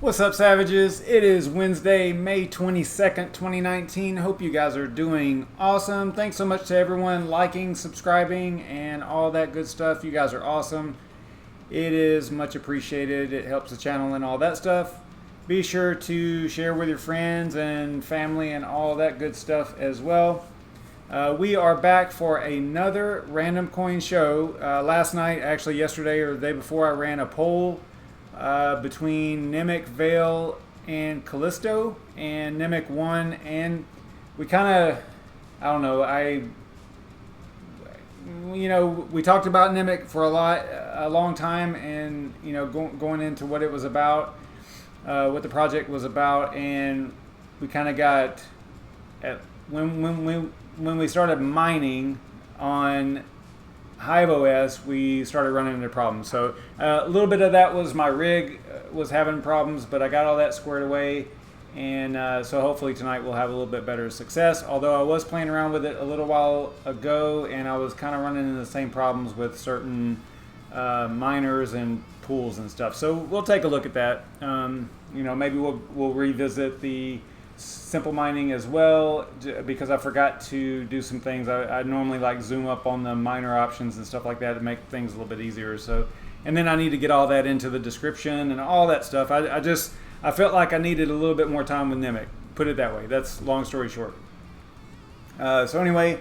What's up, Savages? It is Wednesday, May 22nd, 2019. Hope you guys are doing awesome. Thanks so much to everyone liking, subscribing, and all that good stuff. You guys are awesome. It is much appreciated. It helps the channel and all that stuff. Be sure to share with your friends and family and all that good stuff as well. We are back for another random coin show. Last night, actually yesterday or the day before, I ran a poll between Nimiq, Veil, and Callisto, and Nimiq won. And we kind of, I don't know, we talked about Nimiq for a long time, and going into what it was about, what the project was about, and we kind of got when we started mining on HiveOS, we started running into problems. So a little bit of that was my rig was having problems, but I got all that squared away, and so hopefully tonight we'll have a little bit better success. Although I was playing around with it a little while ago, and I was kind of running into the same problems with certain miners and pools and stuff. So we'll take a look at that. Maybe we'll revisit the simple mining as well, because I forgot to do some things. I normally like zoom up on the miner options and stuff like that to make things a little bit easier. So, and then I need to get all that into the description and all that stuff. I felt like I needed a little bit more time with Nimiq. Put it that way. That's long story short. So anyway,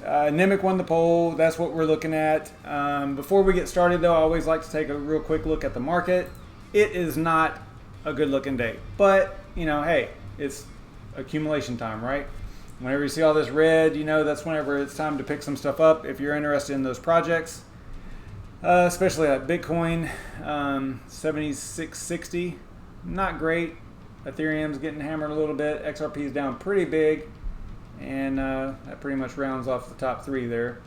Nimiq won the poll. That's what we're looking at. Before we get started, though, I always like to take a real quick look at the market. It is not a good looking day, but hey, it's accumulation time, right? Whenever you see all this red, that's whenever it's time to pick some stuff up if you're interested in those projects, especially like Bitcoin. 7660, not great. Ethereum's getting hammered a little bit. XRP is down pretty big, and that pretty much rounds off the top three there.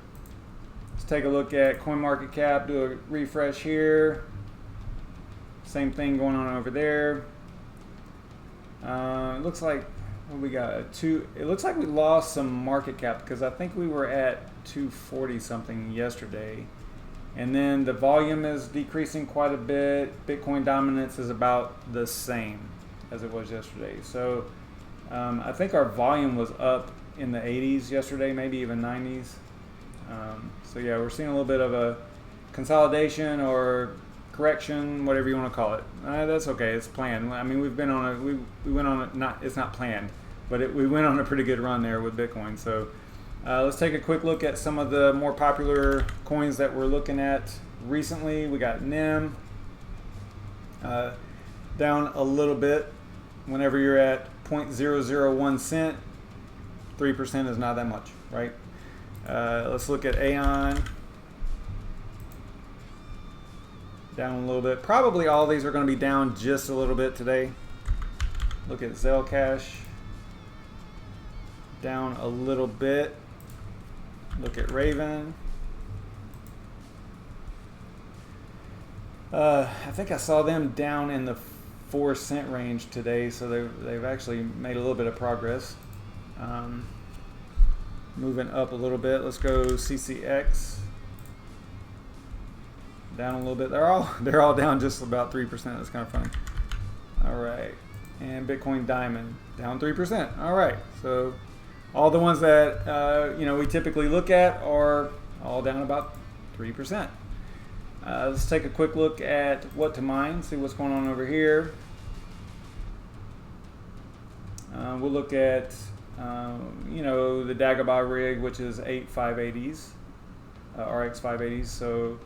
Let's take a look at CoinMarketCap. Do a refresh here. Same thing going on over there. It looks like we got it looks like we lost some market cap, because I think we were at 240 something yesterday, and then the volume is decreasing quite a bit. Bitcoin dominance is about the same as it was yesterday. So I think our volume was up in the 80s yesterday, maybe even 90s. So yeah, we're seeing a little bit of a consolidation or correction, whatever you want to call it. That's okay. It's planned. I mean, we went on a, it's not planned, but we went on a pretty good run there with Bitcoin. So let's take a quick look at some of the more popular coins that we're looking at recently. We got NIM down a little bit. Whenever you're at 0.001 cent, 3% is not that much, right? Let's look at Aeon. Down a little bit. Probably all these are going to be down just a little bit today. Look at Zcash, down a little bit. Look at Raven. I think I saw them down in the 4-cent range today, so they've actually made a little bit of progress. Moving up a little bit. Let's go CCX. Down a little bit. They're all down just about 3%. That's kind of funny. All right, and Bitcoin Diamond down 3%. All right, so all the ones that we typically look at are all down about 3%. Let's take a quick look at what to mine. See what's going on over here. We'll look at the Dagobah rig, which is 8 580s, RX 580s. So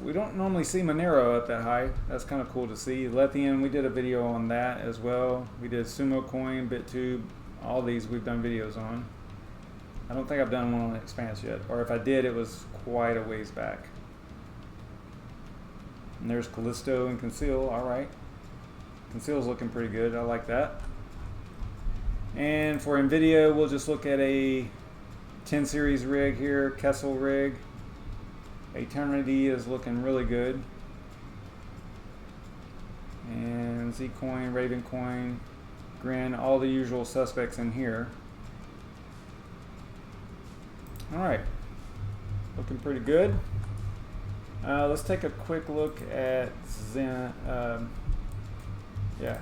we don't normally see Monero up that high. That's kind of cool to see. Lithium, we did a video on that as well. We did Sumo Coin, BitTube, all these we've done videos on. I don't think I've done one on Expanse yet, or if I did, it was quite a ways back. And there's Callisto and Conceal. All right, Conceal's looking pretty good. I like that. And for NVIDIA, we'll just look at a 10 series rig here, Kessel rig. Eternity is looking really good. And Zcoin, Ravencoin, Grin, all the usual suspects in here. All right, looking pretty good. Let's take a quick look at Yeah.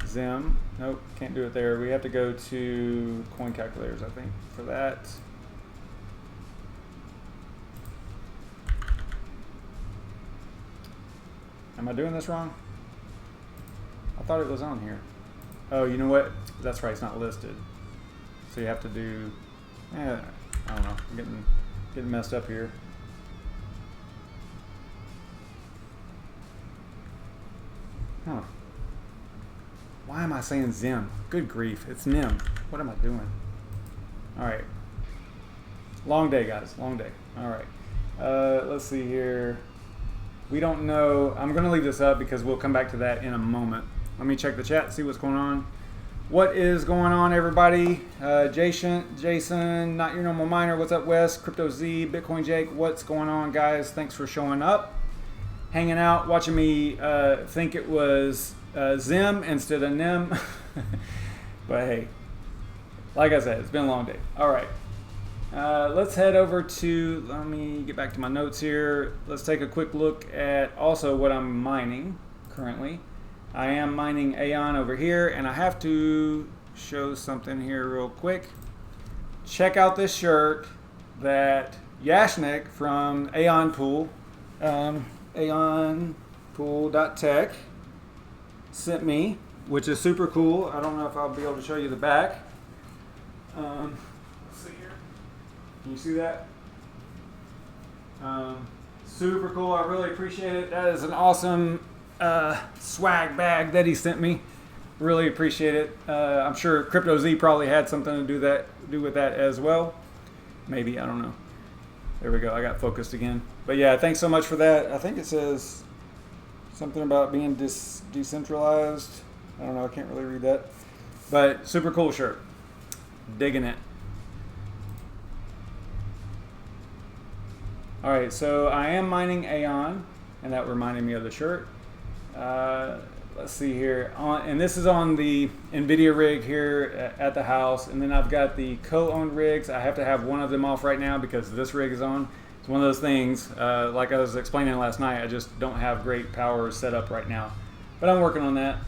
Zim. Nope, can't do it there. We have to go to coin calculators, I think, for that. Am I doing this wrong? I thought it was on here. Oh, you know what? That's right, it's not listed. So you have to do, I don't know, I'm getting messed up here. Huh. Why am I saying Zim? Good grief, it's NIM. What am I doing? All right. Long day, guys, long day. All right. Let's see here. We don't know. I'm going to leave this up because we'll come back to that in a moment. Let me check the chat, see what's going on. What is going on, everybody? Jason, Not Your Normal Miner. What's up, Wes? Crypto Z, Bitcoin Jake. What's going on, guys? Thanks for showing up, hanging out, watching me think it was Zim instead of NIM. But hey, like I said, it's been a long day. All right. Let's head over to, let me get back to my notes here. Let's take a quick look at also what I'm mining currently. I am mining Aeon over here, and I have to show something here real quick. Check out this shirt that Yashnik from Aeon Pool, aeonpool.tech sent me, which is super cool. I don't know if I'll be able to show you the back. Let's see here. Can you see that? Super cool. I really appreciate it. That is an awesome swag bag that he sent me. Really appreciate it. I'm sure Crypto Z probably had something to do with that as well. Maybe, I don't know. There we go. I got focused again. But yeah, thanks so much for that. I think it says something about being decentralized. I don't know. I can't really read that. But super cool shirt. Digging it. All right, so I am mining Aeon, and that reminded me of the shirt. Let's see here, and this is on the NVIDIA rig here at the house, and then I've got the co-owned rigs. I have to have one of them off right now because this rig is on. It's one of those things, like I was explaining last night, I just don't have great power set up right now, but I'm working on that.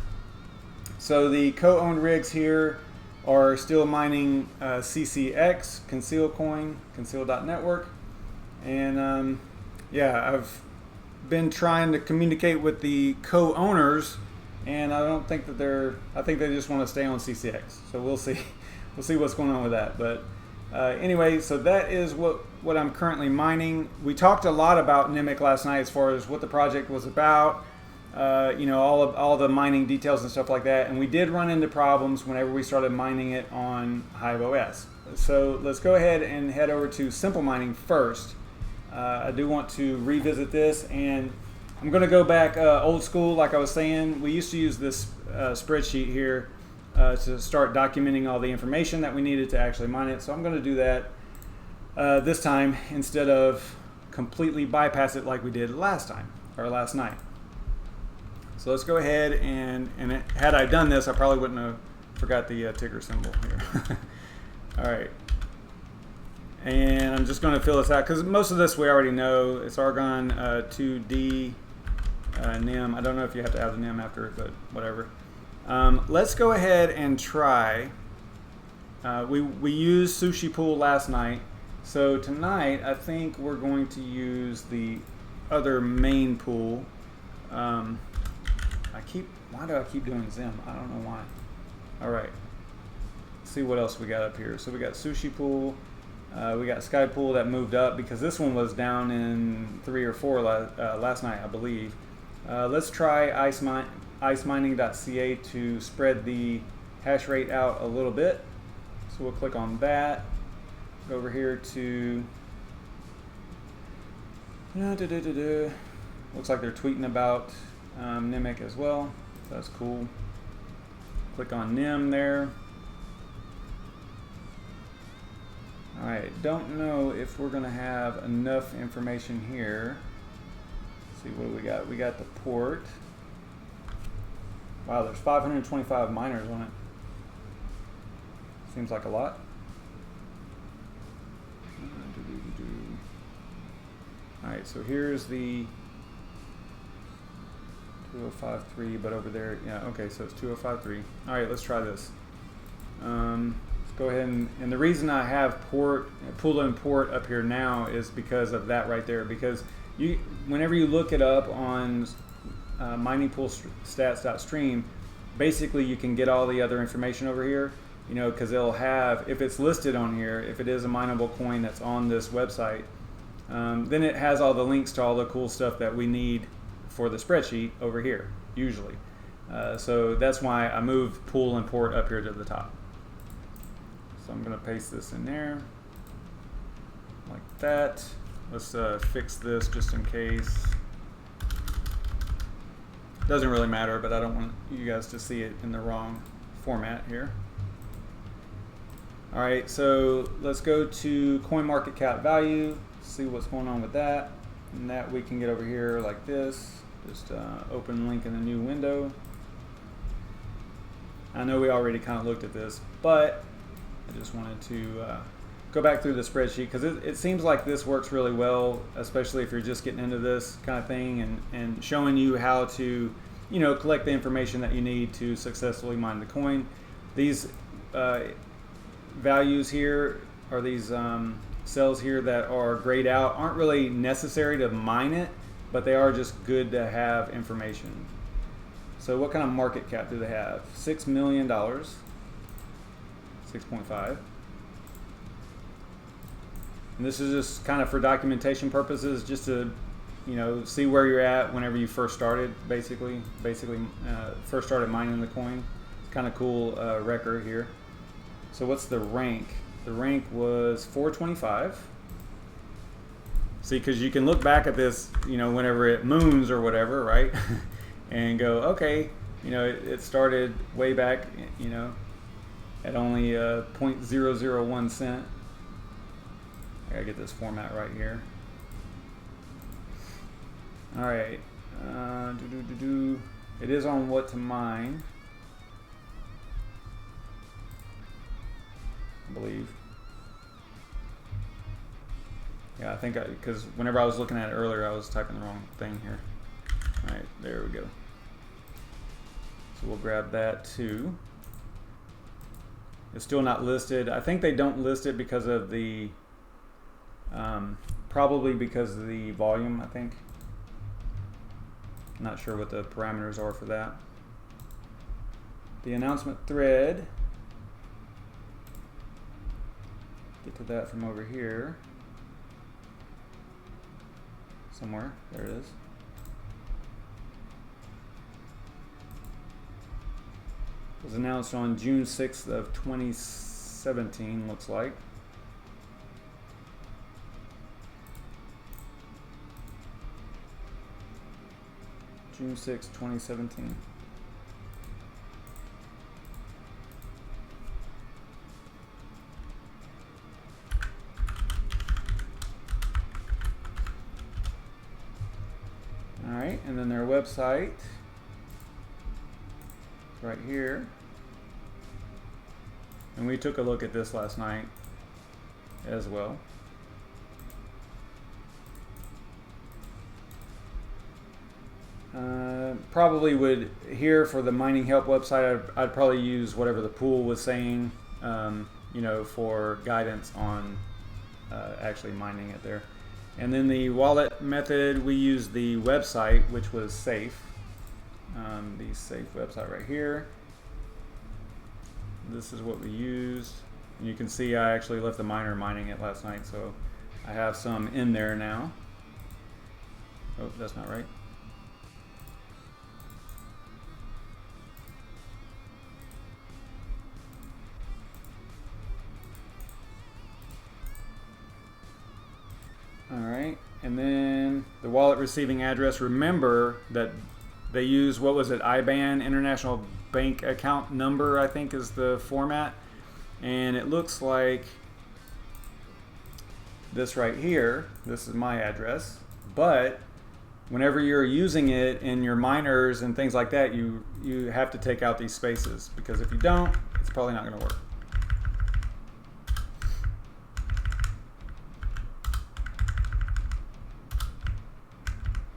So the co-owned rigs here are still mining CCX, Conceal Coin, Conceal.network, and yeah, I've been trying to communicate with the co-owners, and I don't think that I think they just want to stay on CCX. So we'll see what's going on with that. But anyway, so that is what I'm currently mining. We talked a lot about Nimiq last night as far as what the project was about, you know, all the mining details and stuff like that. And we did run into problems whenever we started mining it on HiveOS. So let's go ahead and head over to simple mining first. I do want to revisit this, and I'm going to go back old school. Like I was saying, we used to use this spreadsheet here to start documenting all the information that we needed to actually mine it. So I'm going to do that this time instead of completely bypass it like we did last night. So let's go ahead and had I done this, I probably wouldn't have forgot the ticker symbol here. All right. And I'm just going to fill this out because most of this we already know. It's Argon2d-NIM. I don't know if you have to have the NIM after it, but whatever. Let's go ahead and try. We used Sushi Pool last night. So tonight, I think we're going to use the other main pool. Why do I keep doing Zim? I don't know why. All right. Let's see what else we got up here. So we got Sushi Pool. We got Sky Pool that moved up because this one was down in 3 or 4 last night, I believe. Let's try icemining.ca to spread the hash rate out a little bit. So we'll click on that. Go over here to looks like they're tweeting about Nimiq as well. So that's cool. Click on NIM there. All right, don't know if we're going to have enough information here. Let's see, what do we got? We got the port. Wow, there's 525 miners on it. Seems like a lot. All right, so here's the 2053, but over there, yeah, okay, so it's 2053. All right, let's try this. Let's go ahead and the reason I have pull and port up here now is because of that right there. Because whenever you look it up on miningpoolstats.stream, basically you can get all the other information over here. You know, because they'll have, if it's listed on here, if it is a mineable coin that's on this website, then it has all the links to all the cool stuff that we need for the spreadsheet over here, usually. So that's why I moved pull and port up here to the top. So I'm going to paste this in there, like that. Let's fix this just in case. Doesn't really matter, but I don't want you guys to see it in the wrong format here. All right, so let's go to coin market cap value, see what's going on with that. And that we can get over here like this. Just open link in a new window. I know we already kind of looked at this, but I just wanted to go back through the spreadsheet because it seems like this works really well, especially if you're just getting into this kind of thing and showing you how to, you know, collect the information that you need to successfully mine the coin. These values here, or these cells here that are grayed out, aren't really necessary to mine it, but they are just good to have information. So what kind of market cap do they have? $6 million, 6.5. And this is just kind of for documentation purposes, just to, you know, see where you're at whenever you first started, basically first started mining the coin. It's kind of cool record here. So what's the rank? The rank was 425. See, because you can look back at this, you know, whenever it moons or whatever, right? And go, okay, you know, it started way back, you know, at only 0.001 cent. I gotta get this format right here. All right, it is on what to mine, I believe. Yeah, I think because whenever I was looking at it earlier, I was typing the wrong thing here. All right, there we go. So we'll grab that too. It's still not listed. I think they don't list it because of the, probably because of the volume, I think. Not sure what the parameters are for that. The announcement thread. Get to that from over here. Somewhere. There it is. It was announced on June 6th of 2017, looks like. June 6th, 2017. All right, and then their website is right here. And we took a look at this last night as well. Probably would, here for the mining help website, I'd probably use whatever the pool was saying, you know, for guidance on actually mining it there. And then the wallet method, we used the website, which was safe. The safe website right here. This is what we used. And you can see I actually left the miner mining it last night, so I have some in there now. Oh, that's not right. All right, and then the wallet receiving address. Remember that they use, what was it, IBAN, International Bank Account Number, I think is the format. And it looks like this right here. This is my address. But whenever you're using it in your miners and things like that, you have to take out these spaces, because if you don't, it's probably not going to work.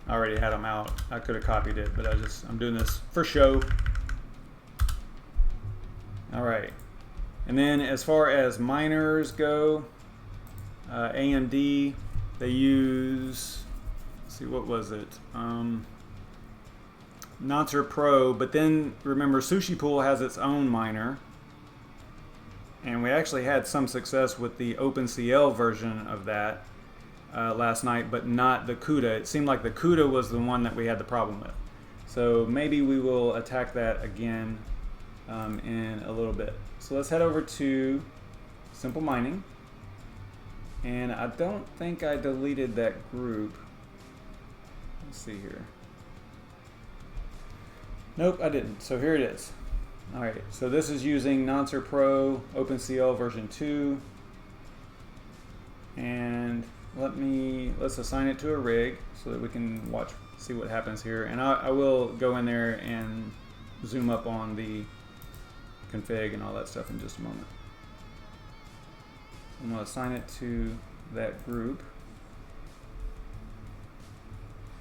I already had them out. I could have copied it, but I'm doing this for show. All right. And then as far as miners go, AMD, they use, let's see, what was it? Noncer Pro, but then remember Sushi Pool has its own miner. And we actually had some success with the OpenCL version of that last night, but not the CUDA. It seemed like the CUDA was the one that we had the problem with. So maybe we will attack that again in a little bit. So let's head over to Simple Mining. And I don't think I deleted that group. Let's see here. Nope, I didn't. So here it is. All right, so this is using Noncer Pro OpenCL version 2. And let's assign it to a rig so that we can see what happens here. And I will go in there and zoom up on the config and all that stuff in just a moment. I'm going to assign it to that group.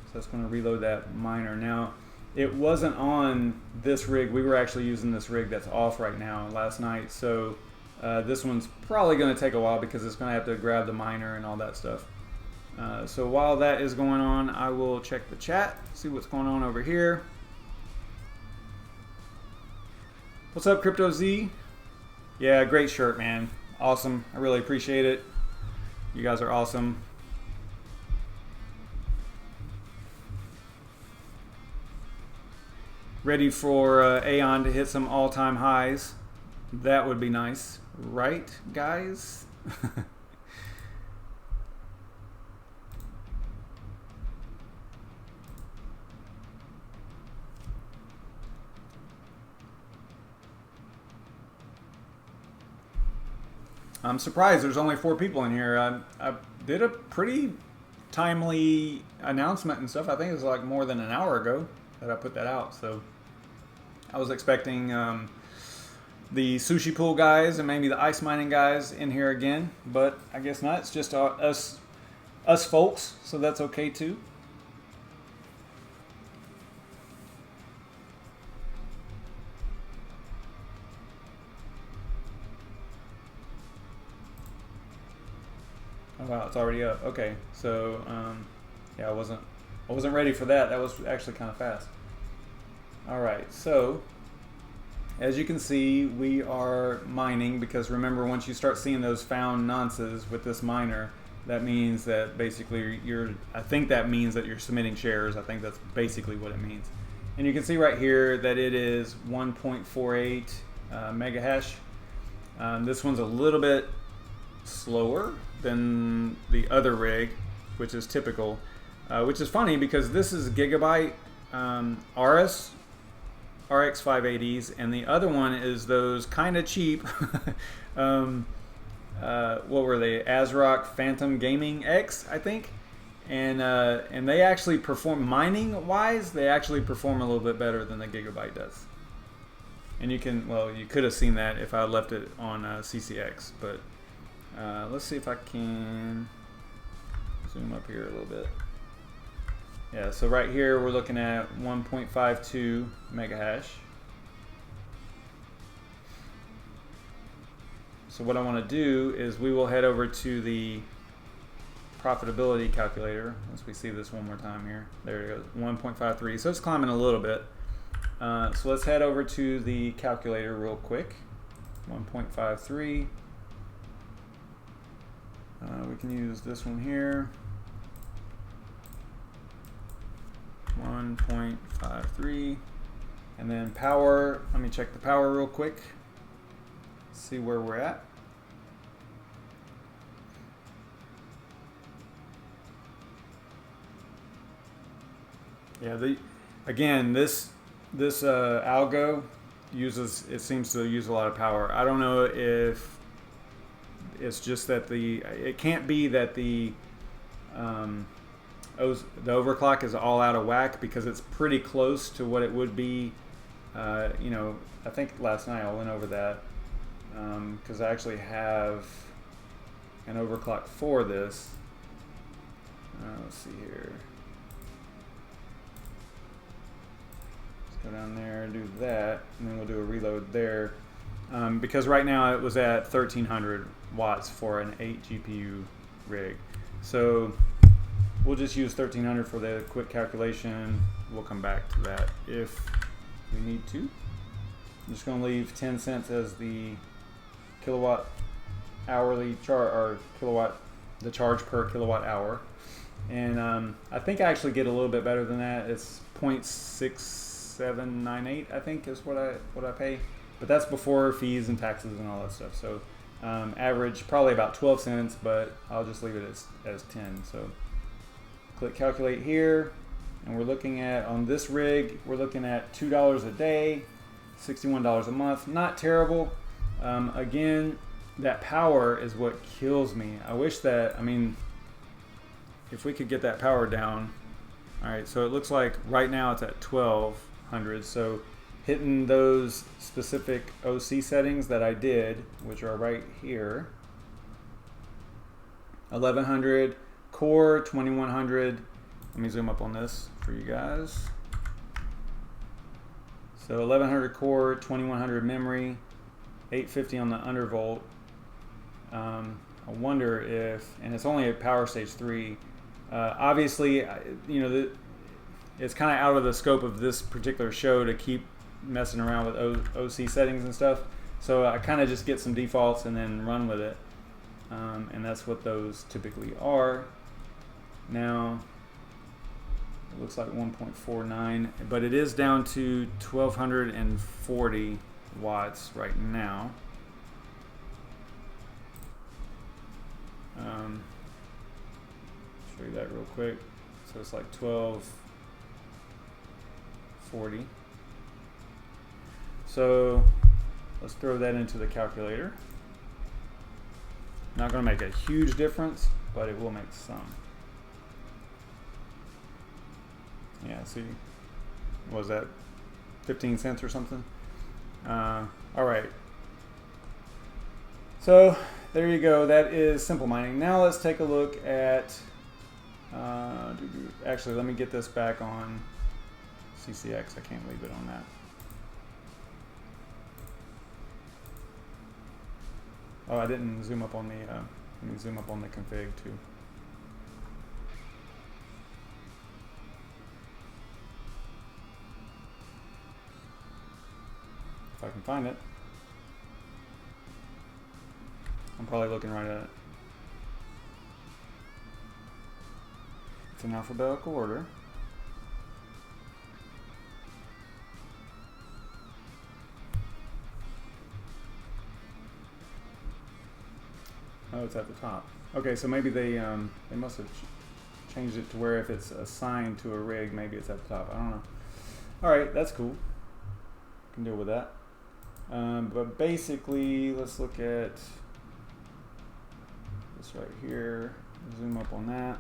So that's going to reload that miner. Now, it wasn't on this rig. We were actually using this rig that's off right now last night. So this one's probably going to take a while because it's going to have to grab the miner and all that stuff. So while that is going on, I will check the chat, see what's going on over here. What's up, Crypto Z? Yeah, great shirt, man. Awesome. I really appreciate it. You guys are awesome. Ready for Aeon to hit some all-time highs. That would be nice, right, guys? I'm surprised there's only 4 people in here. I did a pretty timely announcement and stuff. I think it was like more than an hour ago that I put that out. So I was expecting the Sushi Pool guys and maybe the ice mining guys in here again, but I guess not. It's just us folks, so that's okay too. Oh wow, it's already up. Okay, so yeah, I wasn't ready for that. That was actually kind of fast. All right, so as you can see, we are mining because remember, once you start seeing those found nonces with this miner, that means that basically I think that means that you're submitting shares. I think that's basically what it means. And you can see right here that it is 1.48 mega hash. This one's a little bit slower than the other rig, which is typical, which is funny because this is Gigabyte RX 580s, and the other one is those kind of cheap what were they, ASRock Phantom Gaming X, I think, and they actually perform, mining wise, they actually perform a little bit better than the Gigabyte does. And you could have seen that if I left it on CCX, but let's see if I can zoom up here a little bit. Yeah, so right here we're looking at 1.52 mega hash. So what I want to do is we will head over to the profitability calculator. Once we see this one more time here, there it goes, 1.53. So it's climbing a little bit. So let's head over to the calculator real quick. 1.53. We can use this one here. 1.53, and then power. Let me check the power real quick. See where we're at. Yeah, again this algo seems to use a lot of power. I don't know if it's just that it can't be that the overclock is all out of whack, because it's pretty close to what it would be. You know, I think last night I went over that because I actually have an overclock for this. Let's see here. go down there, do that, and then we'll do a reload there. Because right now it was at 1300 watts for an 8 GPU rig. So we'll just use 1300 for the quick calculation. We'll come back to that if we need to. I'm just going to leave 10 cents as the kilowatt hourly charge, or the charge per kilowatt hour. And I think I actually get a little bit better than that. It's 0.6798, I think, is what I pay. But that's before fees and taxes and all that stuff. So average probably about 12 cents, but I'll just leave it as 10. So click calculate here, and we're looking at, on this rig, we're looking at $2 a day, $61 a month. Not terrible. Again, that power is what kills me. I wish that, I mean, if we could get that power down. All right, so it looks like right now it's at 1200. So hitting those specific OC settings that I did, which are right here, 1100 core, 2100. Let me zoom up on this for you guys. So 1100 core, 2100 memory, 850 on the undervolt. I wonder if, and it's only at power stage 3. Obviously, you know, it's kind of out of the scope of this particular show to keep messing around with OC settings and stuff. So I kind of just get some defaults and then run with it. And that's what those typically are. Now, it looks like 1.49, but it is down to 1240 watts right now. Show you that real quick. So it's like 1240. So let's throw that into the calculator. Not going to make a huge difference, but it will make some. Yeah, see, what was that, 15 cents or something? All right. So there you go. That is simple mining. Now let's take a look at, actually, let me get this back on CCX. I can't leave it on that. Oh, I didn't zoom up on the, let me zoom up on the config too. If I can find it. I'm probably looking right at it. It's in alphabetical order. Oh, it's at the top. Okay, so maybe they must have changed it to where if it's assigned to a rig, maybe it's at the top. I don't know. All right, that's cool. Can deal with that. But basically, let's look at this right here. Zoom up on that.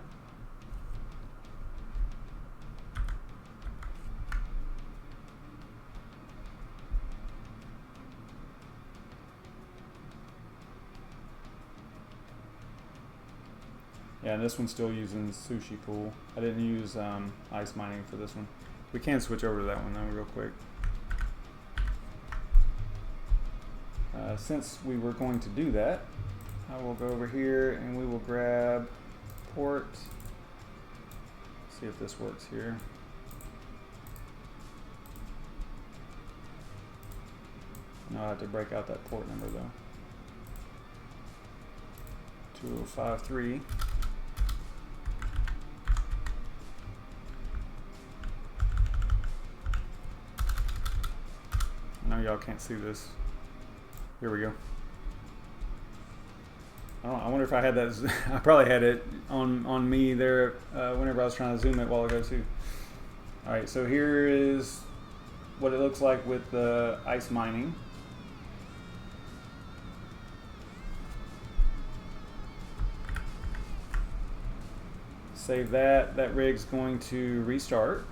Yeah, and this one's still using Sushi Pool. I didn't use ice mining for this one. We can switch over to that one though real quick. Since we were going to do that, I will go over here and we will grab port. See if this works here. Now I have to break out that port number though. 2053. I know y'all can't see this. Here we go. I wonder if I had that. I probably had it on me there whenever I was trying to zoom it a while ago too. All right, so here is what it looks like with the ice mining. Save that. That rig's going to restart,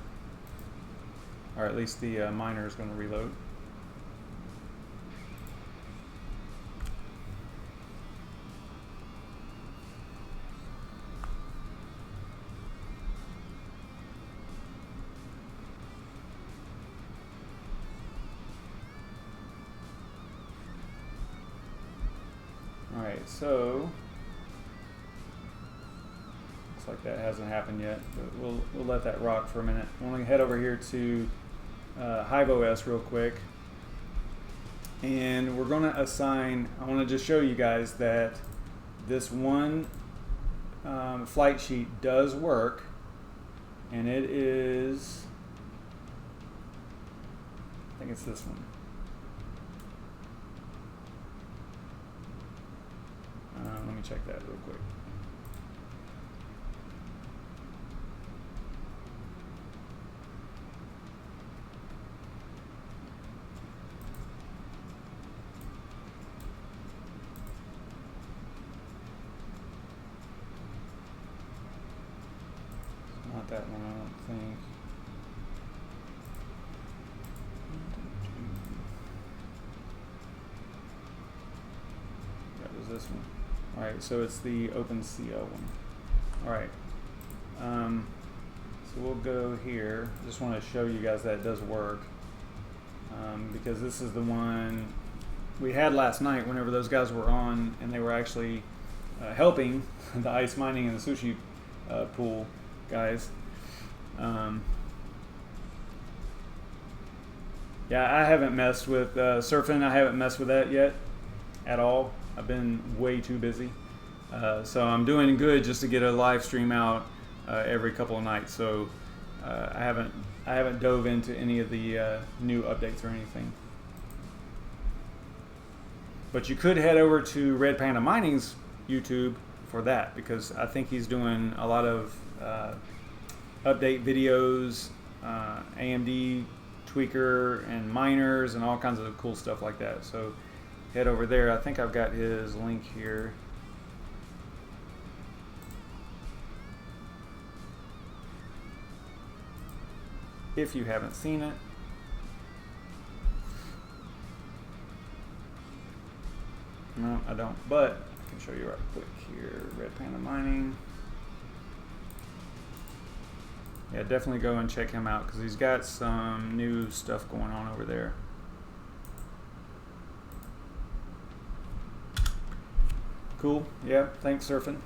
or at least the miner is going to reload. Alright, so looks like that hasn't happened yet, but we'll let that rock for a minute. I want to head over here to HiveOS real quick, and we're going to assign, I want to just show you guys that this one flight sheet does work, and it is, I think it's this one. Let me check that real quick. It's not that one, I don't think. That was this one. Alright, so it's the OpenCL one. Alright, so we'll go here. Just want to show you guys that it does work, because this is the one we had last night whenever those guys were on, and they were actually helping the ice mining and the sushi pool guys. Yeah, I haven't messed with surfing. I haven't messed with that yet at all. I've been way too busy, so I'm doing good just to get a live stream out every couple of nights. So I haven't dove into any of the new updates or anything. But you could head over to Red Panda Mining's YouTube for that, because I think he's doing a lot of update videos, AMD tweaker and miners and all kinds of cool stuff like that. So head over there. I think I've got his link here. If you haven't seen it. No, I don't, but I can show you right quick here. Red Panda Mining. Yeah, definitely go and check him out, because he's got some new stuff going on over there. Cool. Yeah, thanks, surfing.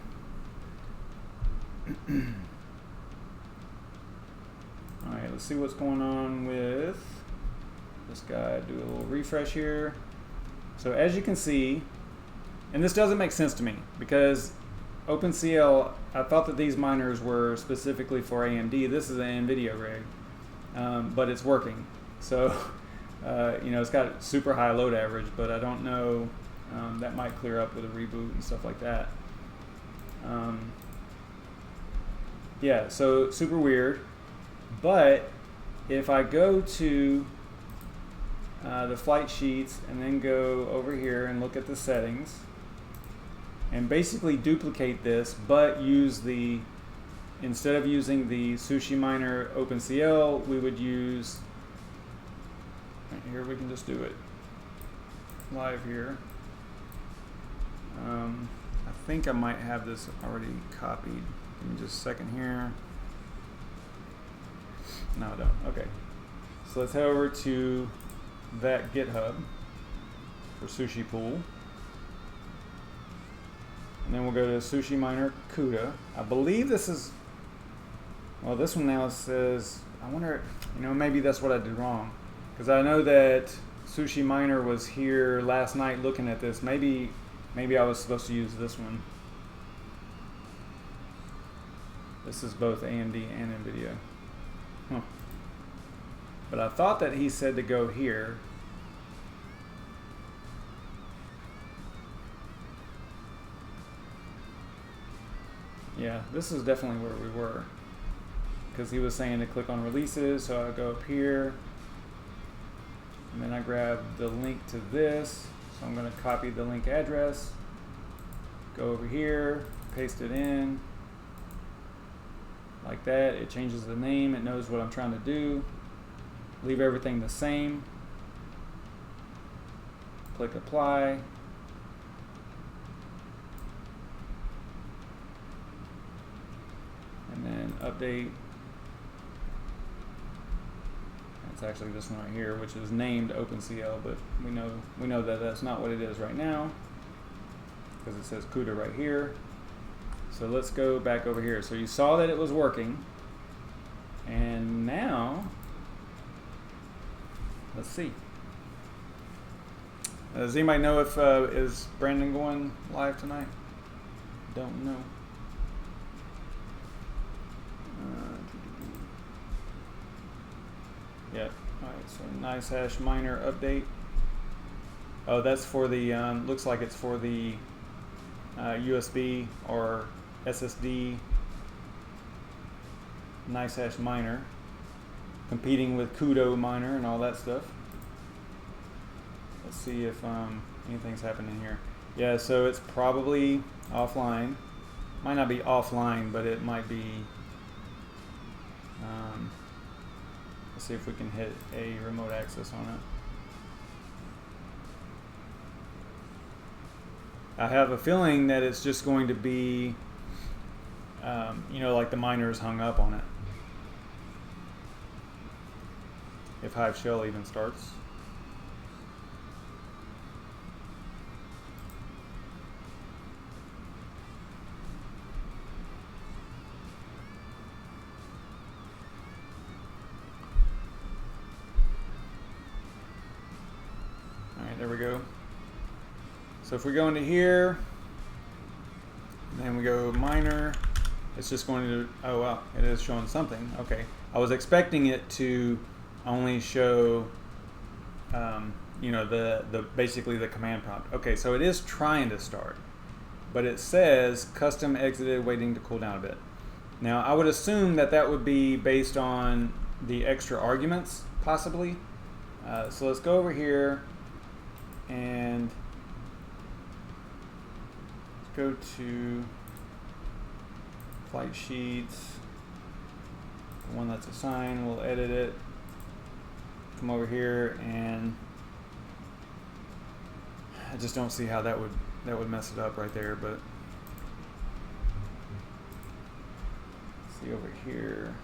Alright, let's see what's going on with this guy. Do a little refresh here. So as you can see, and this doesn't make sense to me, because OpenCL, I thought that these miners were specifically for AMD. This is an NVIDIA rig, but it's working. So, you know, it's got super high load average, but I don't know. That might clear up with a reboot and stuff like that. Yeah, so super weird. But if I go to the flight sheets and then go over here and look at the settings and basically duplicate this, but use the, instead of using the Sushi Miner OpenCL, we would use, right here we can just do it live here. I think I might have this already copied. Give me just a second here. No, I don't. Okay. So let's head over to that GitHub for Sushi Pool. And then we'll go to Sushi Miner CUDA. I believe this is, well, this one now says, I wonder, you know, maybe that's what I did wrong. Because I know that Sushi Miner was here last night looking at this. Maybe I was supposed to use this one. This is both AMD and NVIDIA. Huh. But I thought that he said to go here. Yeah, this is definitely where we were. Because he was saying to click on releases, so I go up here. And then I grab the link to this. So I'm going to copy the link address, go over here, paste it in, like that. It changes the name, it knows what I'm trying to do. Leave everything the same. Click apply. And then update. It's actually this one right here, which is named OpenCL, but we know that that's not what it is right now. because it says CUDA right here. So let's go back over here. So you saw that it was working, and now let's see. Does anybody know if is Brandon going live tonight? Don't know. Yeah. All right. So nice hash miner update. Oh, that's for the. Looks like it's for the USB or SSD nice hash miner, competing with CUDA miner and all that stuff. Let's see if anything's happening here. Yeah, so it's probably offline. Might not be offline, but it might be. Let's see if we can hit a remote access on it. I have a feeling that it's just going to be, you know, like the miners hung up on it. If Hive Shell even starts. There we go. So if we go into here, then we go miner, it's just going to, oh wow, it is showing something. Okay, I was expecting it to only show, you know, the basically the command prompt. Okay, so it is trying to start, but it says custom exited, waiting to cool down a bit. Now I would assume that that would be based on the extra arguments, possibly. So let's go over here and go to flight sheets, the one that's assigned, we'll edit it, come over here, and I just don't see how that would mess it up right there, but see over here.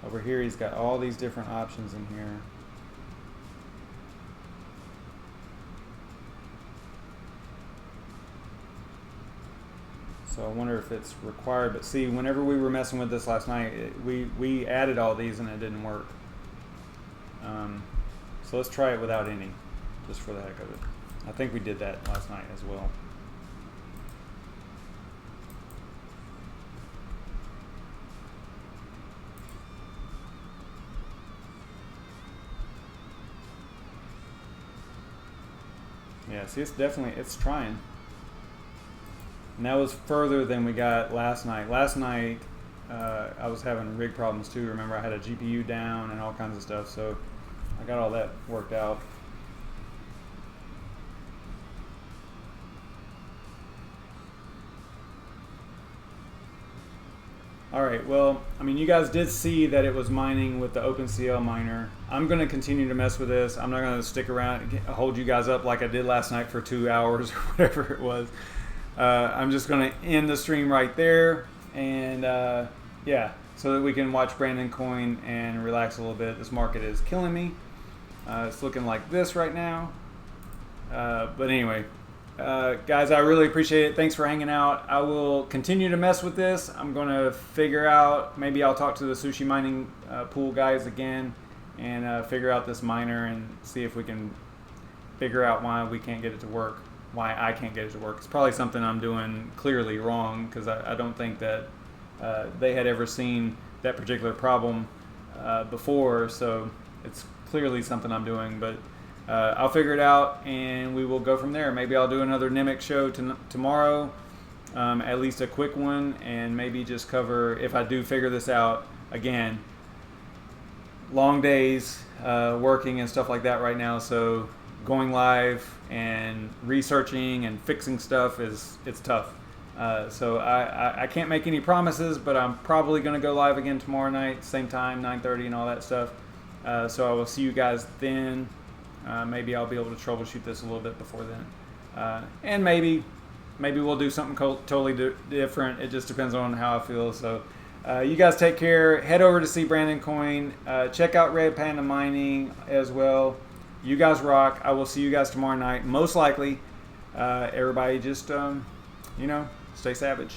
Over here he's got all these different options in here. So I wonder if it's required, but see, whenever we were messing with this last night, we added all these and it didn't work. So let's try it without any, just for the heck of it. I think we did that last night as well. Yeah, see, it's definitely, it's trying. And that was further than we got last night. Last night, I was having rig problems too. Remember, I had a GPU down and all kinds of stuff, so I got all that worked out. All right, well, I mean, you guys did see that it was mining with the OpenCL miner. I'm going to continue to mess with this. I'm not going to stick around and hold you guys up like I did last night for 2 hours or whatever it was. I'm just going to end the stream right there, and yeah, so that we can watch Brandon Coin and relax a little bit. This market is killing me. It's looking like this right now. But anyway, guys, I really appreciate it. Thanks for hanging out. I will continue to mess with this. I'm going to figure out, maybe I'll talk to the sushi mining pool guys again and figure out this miner and see if we can figure out why we can't get it to work, why I can't get it to work. It's probably something I'm doing clearly wrong, because I don't think that they had ever seen that particular problem before, so it's clearly something I'm doing, but I'll figure it out and we will go from there. Maybe I'll do another Nimiq show tomorrow, at least a quick one, and maybe just cover, if I do figure this out, again, long days working and stuff like that right now, so going live and researching and fixing stuff it's tough. So I can't make any promises, but I'm probably going to go live again tomorrow night, same time, 9:30 and all that stuff. So I will see you guys then. Maybe I'll be able to troubleshoot this a little bit before then. And maybe we'll do something totally different. It just depends on how I feel. So you guys take care. Head over to see Brandon Coin. Check out Red Panda Mining as well. You guys rock. I will see you guys tomorrow night. Most likely, everybody just, stay savage.